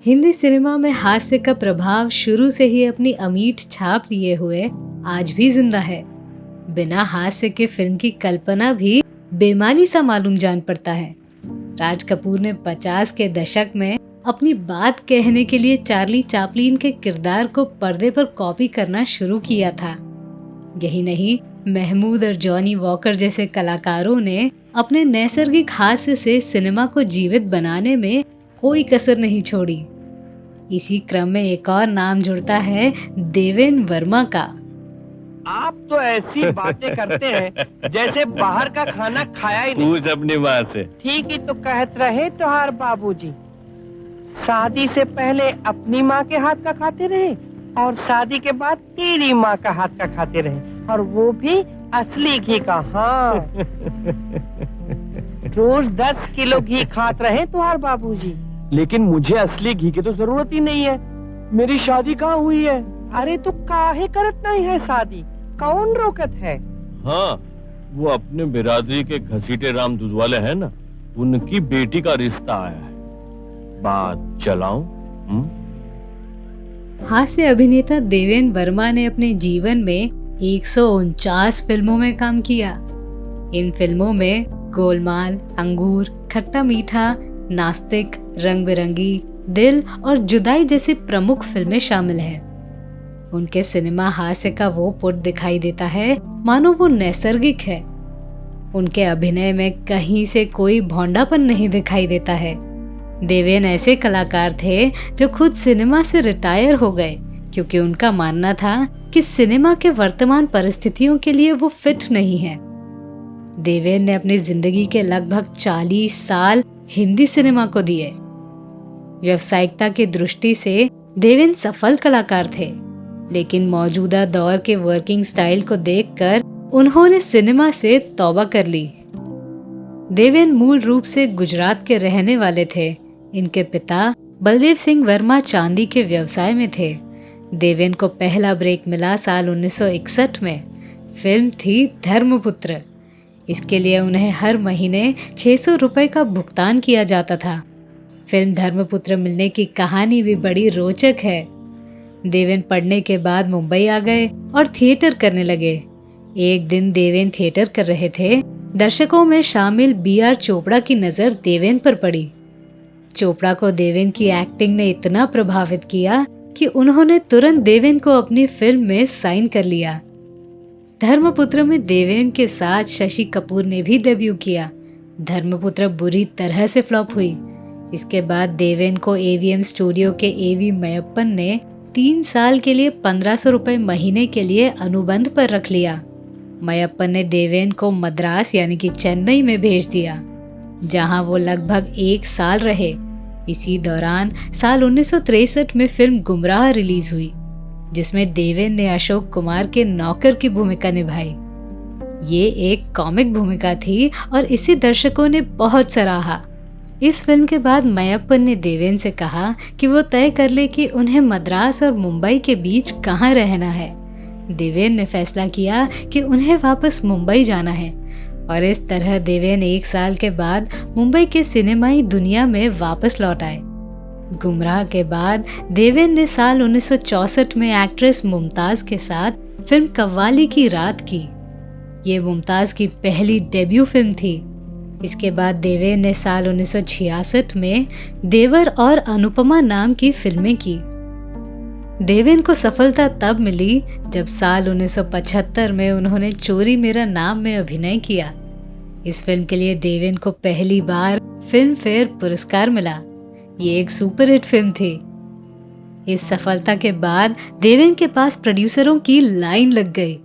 Hindi cinema में हास्य का प्रभाव शुरू से ही अपनी अमीट छाप लिए हुए आज भी जिंदा है। बिना हास्य के फिल्म की कल्पना भी बेमानी सा मालूम जान पड़ता है। राज कपूर ने 50 के दशक में अपनी बात कहने के लिए चार्ली चैपलिन के किरदार को पर्दे पर कॉपी करना शुरू किया था। यही नहीं, महमूद और जॉनी वॉकर जैसे कलाकारों ने अपने नैसर्गिक हास्य से सिनेमा को जीवित बनाने में कोई कसर नहीं छोड़ी। इसी क्रम में एक और नाम जुड़ता है देवेन वर्मा का। आप तो ऐसी बातें करते हैं जैसे बाहर का खाना खाया ही नहीं। पूछ अपनी माँ से। ठीक ही तो कहत रहे तुहार बाबूजी। शादी से पहले अपनी माँ के हाथ का खाते रहे और शादी के बाद तेरी माँ का हाथ का खाते रहे, और वो भी असली घी का। हाँ रोज 10 किलो घी खाते रहे तुहार बाबूजी। लेकिन मुझे असली घी की तो जरूरत ही नहीं है। मेरी शादी कहाँ हुई है? अरे तो काहे करत नहीं है शादी? कौन रोकत है? हाँ, वो अपने बिरादरी के घसीटे राम दुधवाले हैं ना, उनकी बेटी का रिश्ता आया है। बात चलाऊं? हास्य अभिनेता देवेन वर्मा ने अपने जीवन में 149 फिल्मों में काम किया। इन फिल्मों में गोलमाल, अंगूर, खट्टा मीठा, नास्तिक, रंग बिरंगी, दिल और जुदाई जैसी प्रमुख फिल्में शामिल हैं। उनके सिनेमा हास्य का वो पुट दिखाई देता है मानो वो नैसर्गिक है। उनके अभिनय में कहीं से कोई भौंडापन नहीं दिखाई देता है। देवेन ऐसे कलाकार थे जो खुद सिनेमा से रिटायर हो गए क्योंकि उनका मानना था कि सिनेमा के वर्तमान परिस्थितियों के लिए वो फिट नहीं है। देवेन ने अपनी जिंदगी के लगभग 40 साल हिंदी सिनेमा को दिए। व्यावसायिकता की दृष्टि से देवेन सफल कलाकार थे, लेकिन मौजूदा दौर के वर्किंग स्टाइल को देखकर उन्होंने सिनेमा से तौबा कर ली। देवेन मूल रूप से गुजरात के रहने वाले थे। इनके पिता बलदेव सिंह वर्मा चांदी के व्यवसाय में थे। देवेन को पहला ब्रेक मिला साल 1961 में। फिल्म थी धर्मपुत्र। इसके लिए उन्हें हर महीने 600 रुपए का भुगतान किया जाता था। फिल्म धर्मपुत्र मिलने की कहानी भी बड़ी रोचक है। देवेन पढ़ने के बाद मुंबई आ गए और थिएटर करने लगे। एक दिन देवेन थिएटर कर रहे थे। दर्शकों में शामिल B.R. चोपड़ा की नजर देवेन पर पड़ी। चोपड़ा को देवेन की एक्टिंग ने इतना प्रभावित किया कि उन्होंने तुरंत देवेन को अपनी फिल्म में साइन कर लिया। धर्मपुत्र में देवेन के साथ शशि कपूर ने भी डेब्यू किया। धर्मपुत्र बुरी तरह से फ्लॉप हुई। इसके बाद देवेन को AVM स्टूडियो के AV मयप्पन ने 3 साल के लिए 1500 रुपए महीने के लिए अनुबंध पर रख लिया। मयप्पन ने देवेन को मद्रास यानी कि चेन्नई में भेज दिया, जहां वो लगभग 1 साल रहे। इसी दौरान साल 1963 में फिल्म गुमराह रिलीज हुई, जिसमें देवेन ने अशोक कुमार के नौकर की भूमिका निभाई। ये एक कॉमिक भूमिका थी और इसी दर्शकों ने बहुत सराहा। इस फिल्म के बाद मयप्पन ने देवेन से कहा कि वो तय कर ले कि उन्हें मद्रास और मुंबई के बीच कहाँ रहना है। देवेन ने फैसला किया कि उन्हें वापस मुंबई जाना है, और इस तरह देवेन 1 साल के बाद मुंबई के सिनेमाई दुनिया में वापस लौट आए। गुमराह के बाद देवेन ने साल 1964 में एक्ट्रेस मुमताज के साथ फिल्म कव्वाली की रात की। ये मुमताज की पहली डेब्यू फिल्म थी। इसके बाद देवेन ने साल 1966 में देवर और अनुपमा नाम की फिल्में की। देवेन को सफलता तब मिली जब साल 1975 में उन्होंने चोरी मेरा नाम में अभिनय किया। इस फिल्म के लिए देवेन को पहली बार फिल्म फेयर पुरस्कार मिला। ये एक सुपरहिट फिल्म थी। इस सफलता के बाद देवेन के पास प्रोड्यूसरों की लाइन लग गई।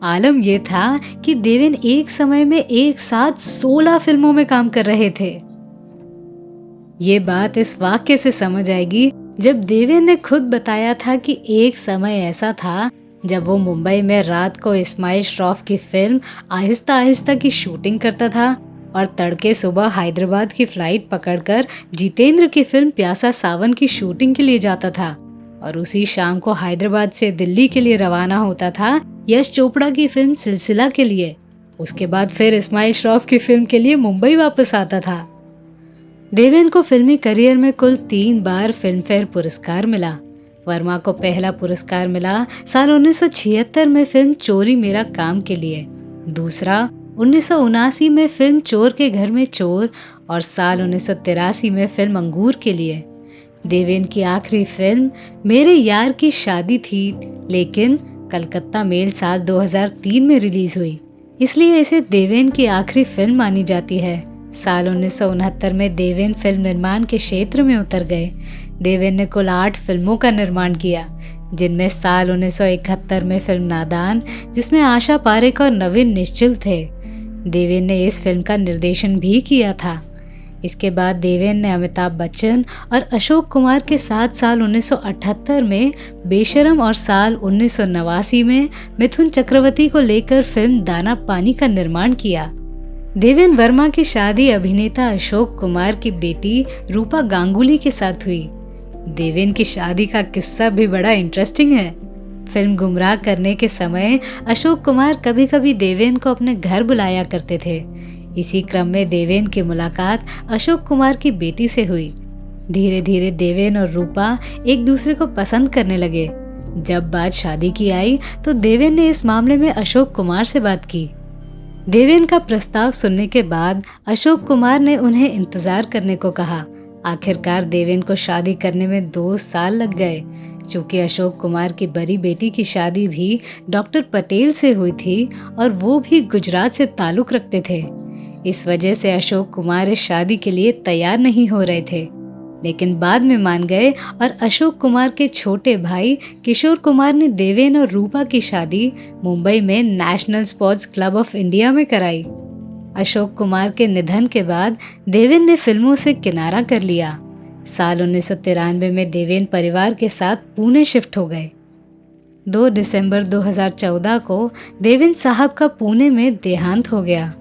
आलम यह था कि देवेन एक समय में एक साथ 16 फिल्मों में काम कर रहे थे। ये बात इस वाक्य से समझ आएगी जब देवेन ने खुद बताया था कि एक समय ऐसा था जब वो मुंबई में रात को इस्माइल श्रॉफ की फिल्म आहिस्ता आहिस्ता की शूटिंग करता था और तड़के सुबह हैदराबाद की फ्लाइट पकड़कर जितेंद्र की फिल्म प्यासा सावन की शूटिंग के लिए जाता था, और उसी शाम को हैदराबाद से दिल्ली के लिए रवाना होता था यश चोपड़ा की फिल्म सिलसिला के लिए। उसके बाद फिर इस्माइल श्रॉफ की फिल्म के लिए मुंबई वापस आता था। देवेन को फिल्मी करियर में कुल 3 बार फिल्मफेयर पुरस्कार मिला। वर्मा को पहला पुरस्कार मिला साल 1976 में फिल्म चोरी मेरा काम के लिए, दूसरा 1979 में फिल्म चोर के घर में चोर और साल 1983 में फिल्म अंगूर के लिए। देवेन की आखिरी फिल्म मेरे यार की शादी थी, लेकिन कलकत्ता मेल साल 2003 में रिलीज हुई, इसलिए इसे देवेन की आखिरी फिल्म मानी जाती है। साल 1969 में देवेन फिल्म निर्माण के क्षेत्र में उतर गए। देवेन ने कुल 8 फिल्मों का निर्माण किया, जिनमें साल 1971 में फिल्म नादान, जिसमें आशा पारेख और नवीन निश्चल थे, देवेन ने इस फिल्म का निर्देशन भी किया था। इसके बाद देवेन ने अमिताभ बच्चन और अशोक कुमार के साथ साल 1978 में बेशरम और साल 1989 में मिथुन चक्रवर्ती को लेकर फिल्म दाना पानी का निर्माण किया। देवेन वर्मा की शादी अभिनेता अशोक कुमार की बेटी रूपा गांगुली के साथ हुई। देवेन की शादी का किस्सा भी बड़ा इंटरेस्टिंग है। फिल्म गुमराह करने के समय अशोक कुमार कभी कभी देवेन को अपने घर बुलाया करते थे। इसी क्रम में देवेन की मुलाकात अशोक कुमार की बेटी से हुई। धीरे धीरे देवेन और रूपा एक दूसरे को पसंद करने लगे। जब बात शादी की आई तो देवेन ने इस मामले में अशोक कुमार से बात की। देवेन का प्रस्ताव सुनने के बाद अशोक कुमार ने उन्हें इंतजार करने को कहा। आखिरकार देवेन को शादी करने में 2 साल लग गए। चूंकि अशोक कुमार की बड़ी बेटी की शादी भी डॉक्टर पटेल से हुई थी और वो भी गुजरात से ताल्लुक रखते थे, इस वजह से अशोक कुमार इस शादी के लिए तैयार नहीं हो रहे थे, लेकिन बाद में मान गए और अशोक कुमार के छोटे भाई किशोर कुमार ने देवेन और रूपा की शादी मुंबई में national sports club of India में कराई। अशोक कुमार के निधन के बाद देवेन ने फिल्मों से किनारा कर लिया। साल 1993 में देवेन परिवार के साथ पुणे शिफ्ट हो गए। 2 दिसंबर 2014 को देवेन साहब का पुणे में देहांत हो गया।